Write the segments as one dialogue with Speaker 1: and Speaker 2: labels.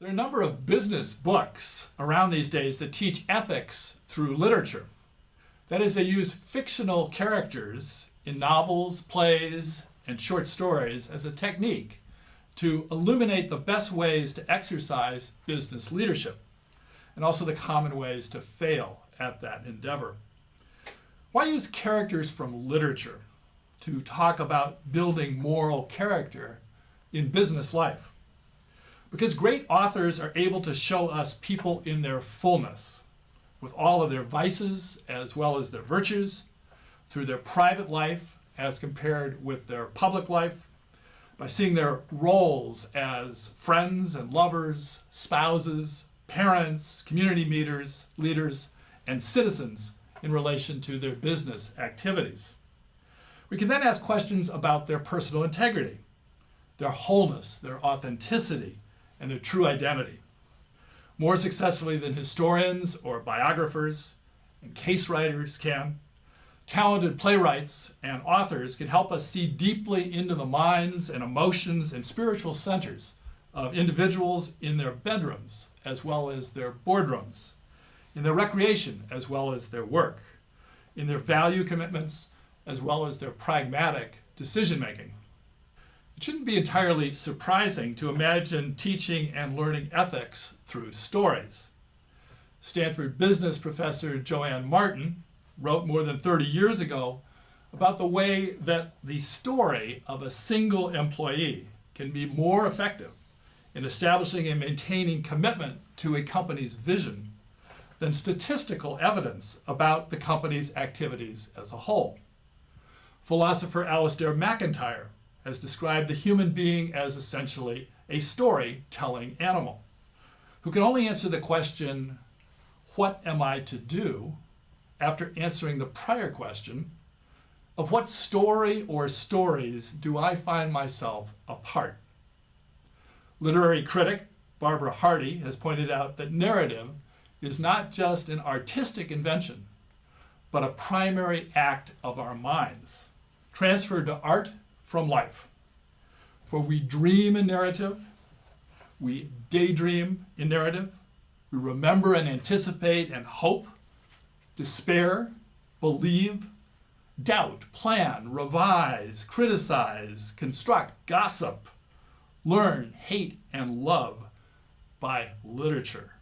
Speaker 1: There are a number of business books around these days that teach ethics through literature. That is, they use fictional characters in novels, plays, and short stories as a technique to illuminate the best ways to exercise business leadership and also the common ways to fail at that endeavor. Why use characters from literature to talk about building moral character in business life? Because great authors are able to show us people in their fullness, with all of their vices as well as their virtues, through their private life as compared with their public life, by seeing their roles as friends and lovers, spouses, parents, community leaders, and citizens in relation to their business activities. We can then ask questions about their personal integrity, their wholeness, their authenticity, and their true identity. More successfully than historians or biographers and case writers can, talented playwrights and authors can help us see deeply into the minds and emotions and spiritual centers of individuals in their bedrooms as well as their boardrooms, in their recreation as well as their work, in their value commitments as well as their pragmatic decision-making. It shouldn't be entirely surprising to imagine teaching and learning ethics through stories. Stanford business professor Joanne Martin wrote more than 30 years ago about the way that the story of a single employee can be more effective in establishing and maintaining commitment to a company's vision than statistical evidence about the company's activities as a whole. Philosopher Alasdair MacIntyre has described the human being as essentially a storytelling animal who can only answer the question, what am I to do, after answering the prior question of what story or stories do I find myself a part. Literary critic Barbara Hardy has pointed out that narrative is not just an artistic invention, but a primary act of our minds, transferred to art from life. For we dream in narrative, we daydream in narrative, we remember and anticipate and hope, despair, believe, doubt, plan, revise, criticize, construct, gossip, learn, hate, and love by literature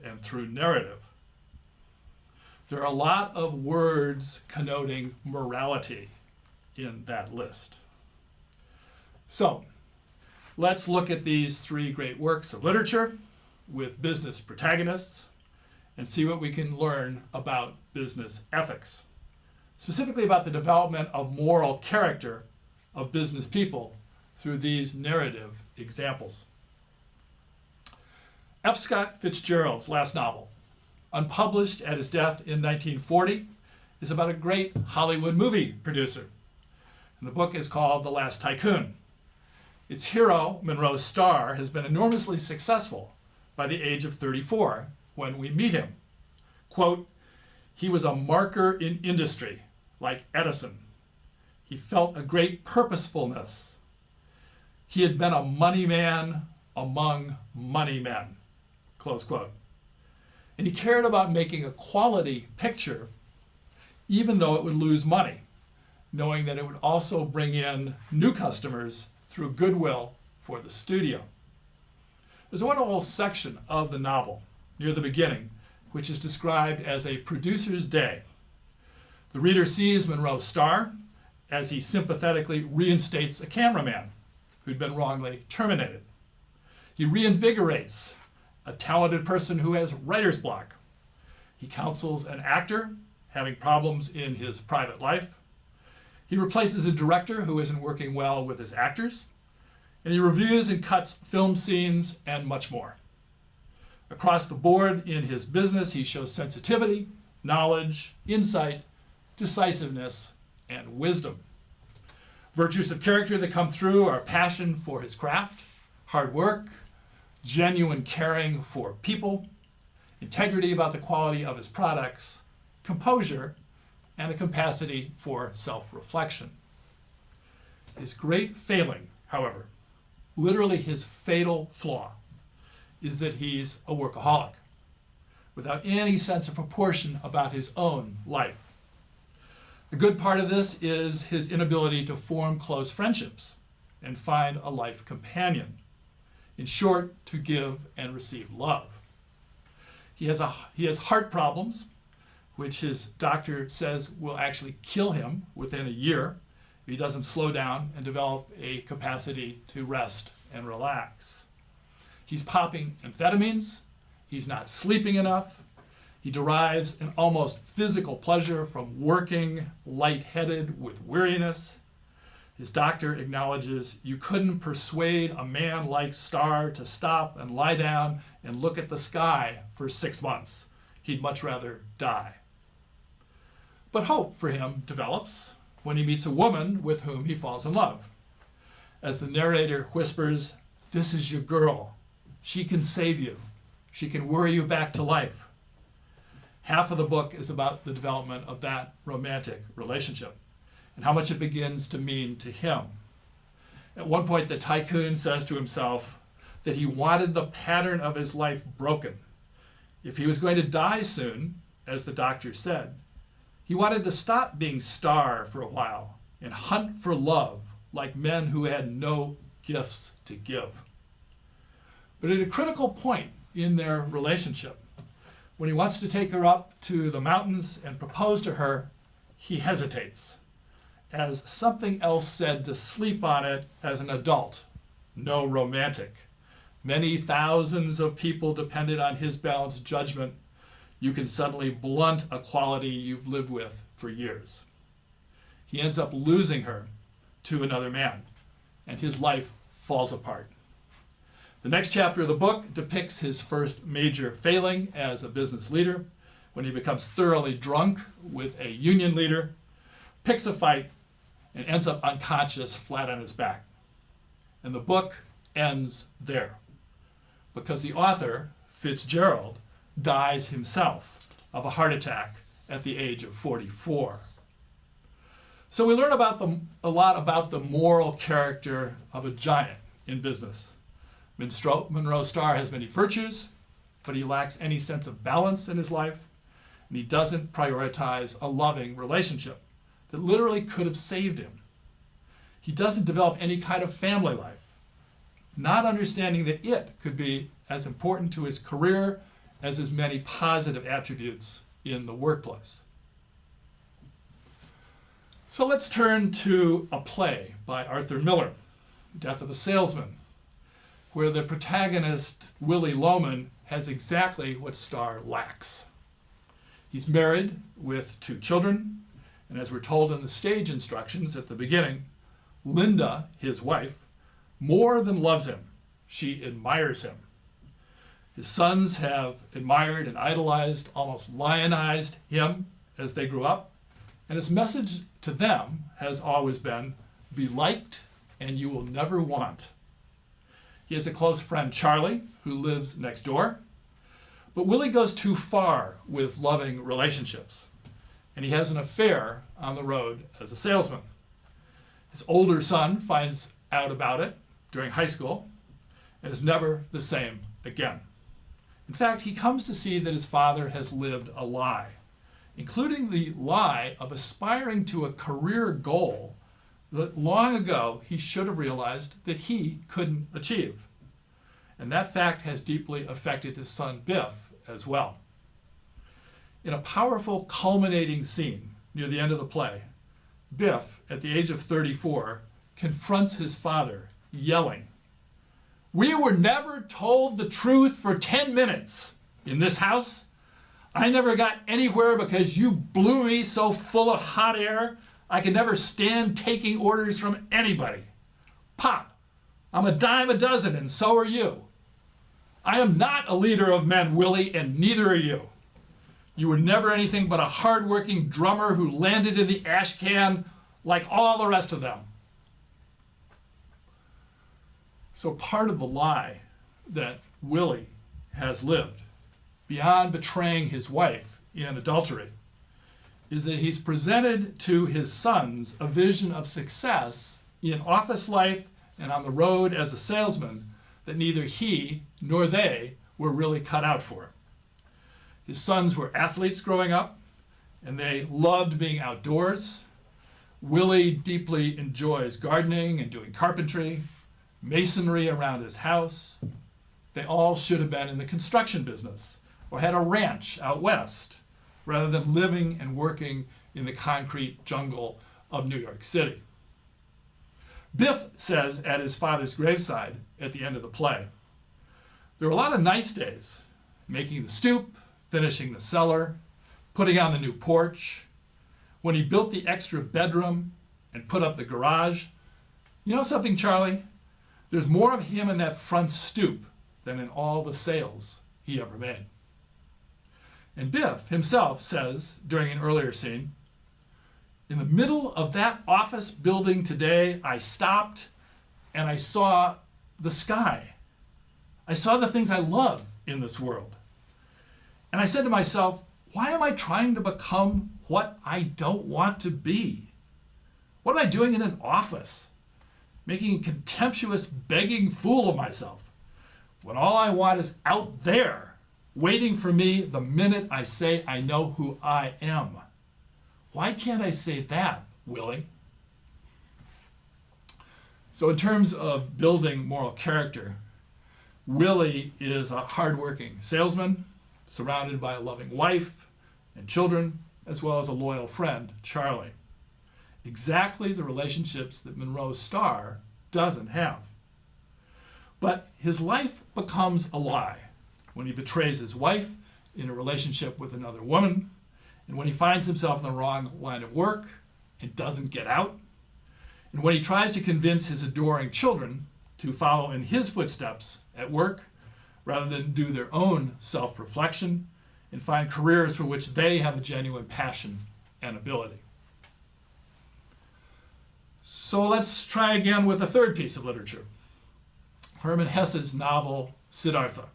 Speaker 1: and through narrative. There are a lot of words connoting morality in that list. So, let's look at these three great works of literature with business protagonists and see what we can learn about business ethics, specifically about the development of moral character of business people through these narrative examples. F. Scott Fitzgerald's last novel, unpublished at his death in 1940, is about a great Hollywood movie producer. And the book is called The Last Tycoon. Its hero, Monroe Starr, has been enormously successful by the age of 34 when we meet him. Quote, he was a marker in industry, like Edison. He felt a great purposefulness. He had been a money man among money men, close quote. And he cared about making a quality picture, even though it would lose money, knowing that it would also bring in new customers through goodwill for the studio. There's a wonderful section of the novel near the beginning, which is described as a producer's day. The reader sees Monroe Starr as he sympathetically reinstates a cameraman who'd been wrongly terminated. He reinvigorates a talented person who has writer's block. He counsels an actor having problems in his private life. He replaces a director who isn't working well with his actors, and he reviews and cuts film scenes and much more. Across the board in his business, he shows sensitivity, knowledge, insight, decisiveness, and wisdom. Virtues of character that come through are passion for his craft, hard work, genuine caring for people, integrity about the quality of his products, composure, and a capacity for self-reflection. His great failing, however, literally his fatal flaw, is that he's a workaholic, without any sense of proportion about his own life. A good part of this is his inability to form close friendships and find a life companion. In short, to give and receive love. He has heart problems, which his doctor says will actually kill him within a year if he doesn't slow down and develop a capacity to rest and relax. He's popping amphetamines. He's not sleeping enough. He derives an almost physical pleasure from working lightheaded with weariness. His doctor acknowledges you couldn't persuade a man like Starr to stop and lie down and look at the sky for 6 months. He'd much rather die. But hope for him develops when he meets a woman with whom he falls in love. As the narrator whispers, "This is your girl. She can save you. She can worry you back to life." Half of the book is about the development of that romantic relationship and how much it begins to mean to him. At one point, the tycoon says to himself that he wanted the pattern of his life broken. If he was going to die soon, as the doctor said, he wanted to stop being Starr for a while and hunt for love like men who had no gifts to give. But at a critical point in their relationship, when he wants to take her up to the mountains and propose to her, he hesitates, as something else said to sleep on it as an adult, no romantic. Many thousands of people depended on his balanced judgment. You can suddenly blunt a quality you've lived with for years. He ends up losing her to another man, and his life falls apart. The next chapter of the book depicts his first major failing as a business leader, when he becomes thoroughly drunk with a union leader, picks a fight, and ends up unconscious flat on his back. And the book ends there, because the author, Fitzgerald, dies himself of a heart attack at the age of 44. So we learn a lot about the moral character of a giant in business. Monroe Starr has many virtues, but he lacks any sense of balance in his life, and he doesn't prioritize a loving relationship that literally could have saved him. He doesn't develop any kind of family life, not understanding that it could be as important to his career as his many positive attributes in the workplace. So let's turn to a play by Arthur Miller, Death of a Salesman, where the protagonist, Willie Loman, has exactly what Starr lacks. He's married with 2 children, and as we're told in the stage instructions at the beginning, Linda, his wife, more than loves him, she admires him. His sons have admired and idolized, almost lionized him as they grew up, and his message to them has always been, be liked and you will never want. He has a close friend, Charlie, who lives next door, but Willie goes too far with loving relationships, and he has an affair on the road as a salesman. His older son finds out about it during high school and is never the same again. In fact, he comes to see that his father has lived a lie, including the lie of aspiring to a career goal that long ago he should have realized that he couldn't achieve. And that fact has deeply affected his son Biff as well. In a powerful culminating scene near the end of the play, Biff, at the age of 34, confronts his father, yelling, "We were never told the truth for 10 minutes in this house. I never got anywhere because you blew me so full of hot air I could never stand taking orders from anybody. Pop, I'm a dime a dozen and so are you. I am not a leader of men, Willie, and neither are you. You were never anything but a hard-working drummer who landed in the ash can like all the rest of them." So part of the lie that Willie has lived, beyond betraying his wife in adultery, is that he's presented to his sons a vision of success in office life and on the road as a salesman that neither he nor they were really cut out for. His sons were athletes growing up, and they loved being outdoors. Willie deeply enjoys gardening and doing carpentry, masonry around his house. They all should have been in the construction business or had a ranch out west, rather than living and working in the concrete jungle of New York City. Biff says at his father's graveside at the end of the play, there were a lot of nice days, making the stoop, finishing the cellar, putting on the new porch. When he built the extra bedroom and put up the garage, you know something, Charlie? There's more of him in that front stoop than in all the sales he ever made. And Biff himself says during an earlier scene, in the middle of that office building today, I stopped and I saw the sky. I saw the things I love in this world. And I said to myself, why am I trying to become what I don't want to be? What am I doing in an office? Making a contemptuous, begging fool of myself, when all I want is out there, waiting for me the minute I say I know who I am. Why can't I say that, Willie? So in terms of building moral character, Willie is a hardworking salesman, surrounded by a loving wife and children, as well as a loyal friend, Charlie. Exactly the relationships that Monroe's star doesn't have. But his life becomes a lie when he betrays his wife in a relationship with another woman, and when he finds himself in the wrong line of work and doesn't get out, and when he tries to convince his adoring children to follow in his footsteps at work rather than do their own self-reflection and find careers for which they have a genuine passion and ability. So let's try again with a third piece of literature, Hermann Hesse's novel Siddhartha.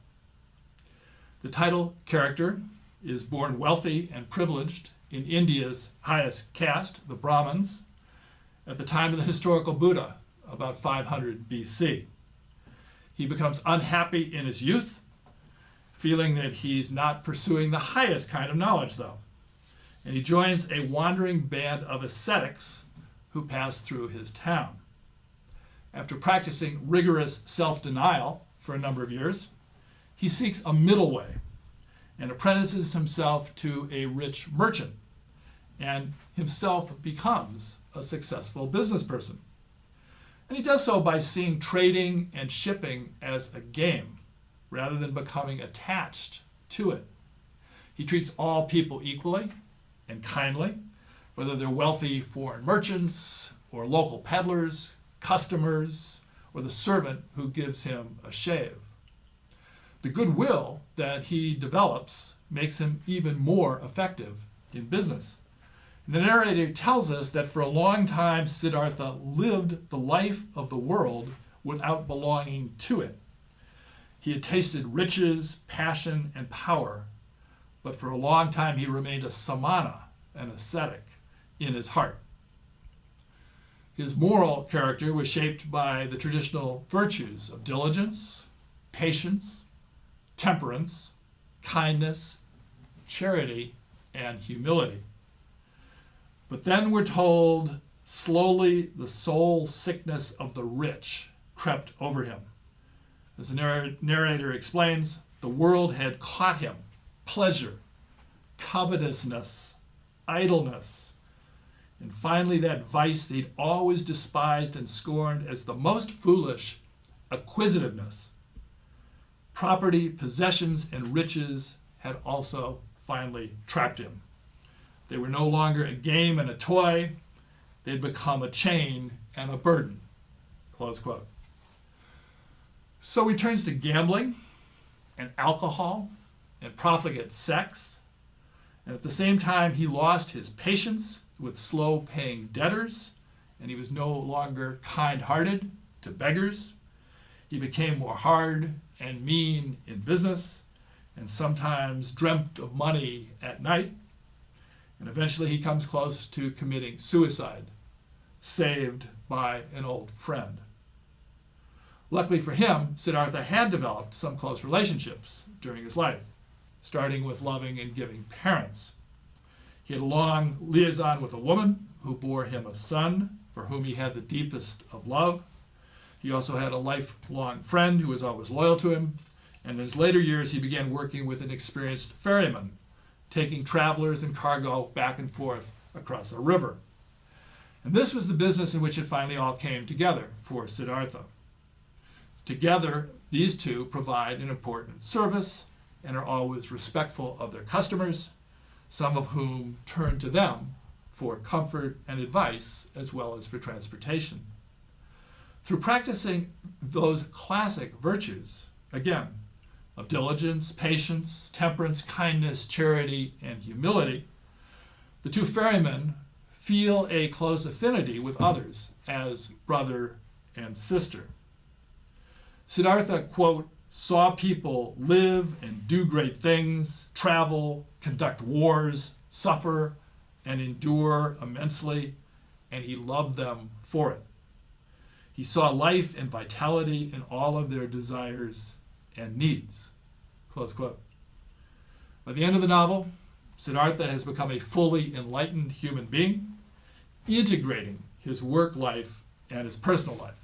Speaker 1: The title character is born wealthy and privileged in India's highest caste, the Brahmins, at the time of the historical Buddha, about 500 BC. He becomes unhappy in his youth, feeling that he's not pursuing the highest kind of knowledge, though. And he joins a wandering band of ascetics who pass through his town. After practicing rigorous self-denial for a number of years, he seeks a middle way and apprentices himself to a rich merchant, and himself becomes a successful business person. And he does so by seeing trading and shipping as a game, rather than becoming attached to it. He treats all people equally and kindly, whether they're wealthy foreign merchants or local peddlers, customers, or the servant who gives him a shave. The goodwill that he develops makes him even more effective in business. And the narrator tells us that for a long time, Siddhartha lived the life of the world without belonging to it. He had tasted riches, passion, and power, but for a long time he remained a samana, an ascetic, in his heart. His moral character was shaped by the traditional virtues of diligence, patience, temperance, kindness, charity, and humility. But then we're told, slowly the soul sickness of the rich crept over him. As the narrator explains, the world had caught him. Pleasure, covetousness, idleness, and finally that vice he'd always despised and scorned as the most foolish, acquisitiveness. Property, possessions, and riches had also finally trapped him. They were no longer a game and a toy. They'd become a chain and a burden. Close quote. So he turns to gambling and alcohol and profligate sex. And at the same time, he lost his patience with slow-paying debtors, and he was no longer kind-hearted to beggars. He became more hard and mean in business, and sometimes dreamt of money at night. And eventually he comes close to committing suicide, saved by an old friend. Luckily for him, Siddhartha had developed some close relationships during his life, starting with loving and giving parents. He had a long liaison with a woman who bore him a son for whom he had the deepest of love. He also had a lifelong friend who was always loyal to him, and in his later years he began working with an experienced ferryman, taking travelers and cargo back and forth across a river. And this was the business in which it finally all came together for Siddhartha. Together, these two provide an important service and are always respectful of their customers, some of whom turn to them for comfort and advice as well as for transportation. Through practicing those classic virtues, again, of diligence, patience, temperance, kindness, charity, and humility, the two ferrymen feel a close affinity with others as brother and sister. Siddhartha, quote, saw people live and do great things, travel, conduct wars, suffer, and endure immensely, and he loved them for it. He saw life and vitality in all of their desires and needs, close quote. By the end of the novel, Siddhartha has become a fully enlightened human being, integrating his work life and his personal life.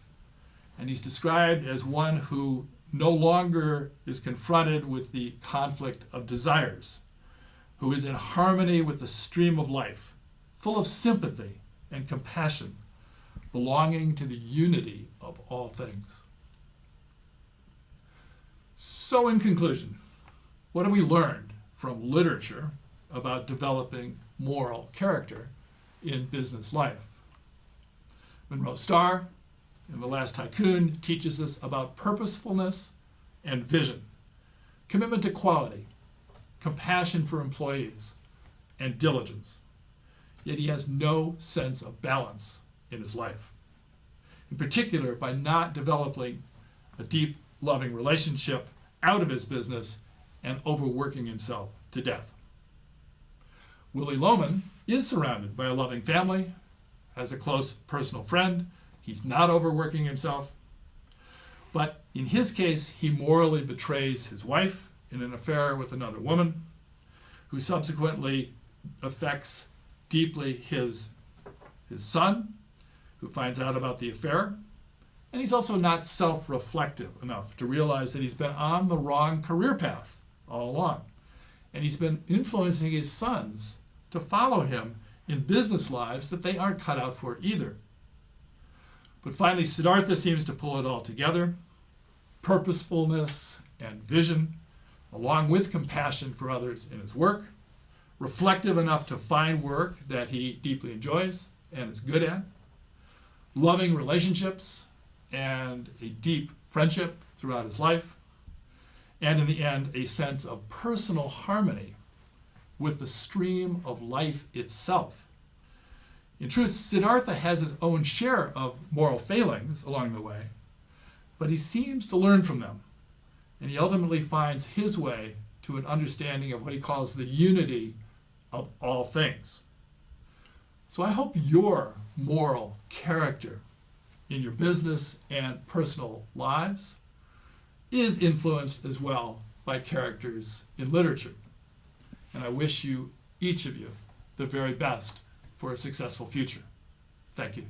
Speaker 1: And he's described as one who no longer is confronted with the conflict of desires, who is in harmony with the stream of life, full of sympathy and compassion, belonging to the unity of all things. So in conclusion, what have we learned from literature about developing moral character in business life? Monroe Starr, in The Last Tycoon, teaches us about purposefulness and vision, commitment to quality, compassion for employees, and diligence. Yet he has no sense of balance in his life, in particular by not developing a deep, loving relationship out of his business and overworking himself to death. Willie Loman is surrounded by a loving family, has a close personal friend. He's not overworking himself. But in his case, he morally betrays his wife in an affair with another woman, who subsequently affects deeply his son, who finds out about the affair. And he's also not self-reflective enough to realize that he's been on the wrong career path all along. And he's been influencing his sons to follow him in business lives that they aren't cut out for either. But finally, Siddhartha seems to pull it all together, purposefulness and vision, along with compassion for others in his work, reflective enough to find work that he deeply enjoys and is good at, loving relationships and a deep friendship throughout his life, and in the end, a sense of personal harmony with the stream of life itself. In truth, Siddhartha has his own share of moral failings along the way, but he seems to learn from them, and he ultimately finds his way to an understanding of what he calls the unity of all things. So I hope your moral character in your business and personal lives is influenced as well by characters in literature. And I wish you, each of you, the very best for a successful future. Thank you.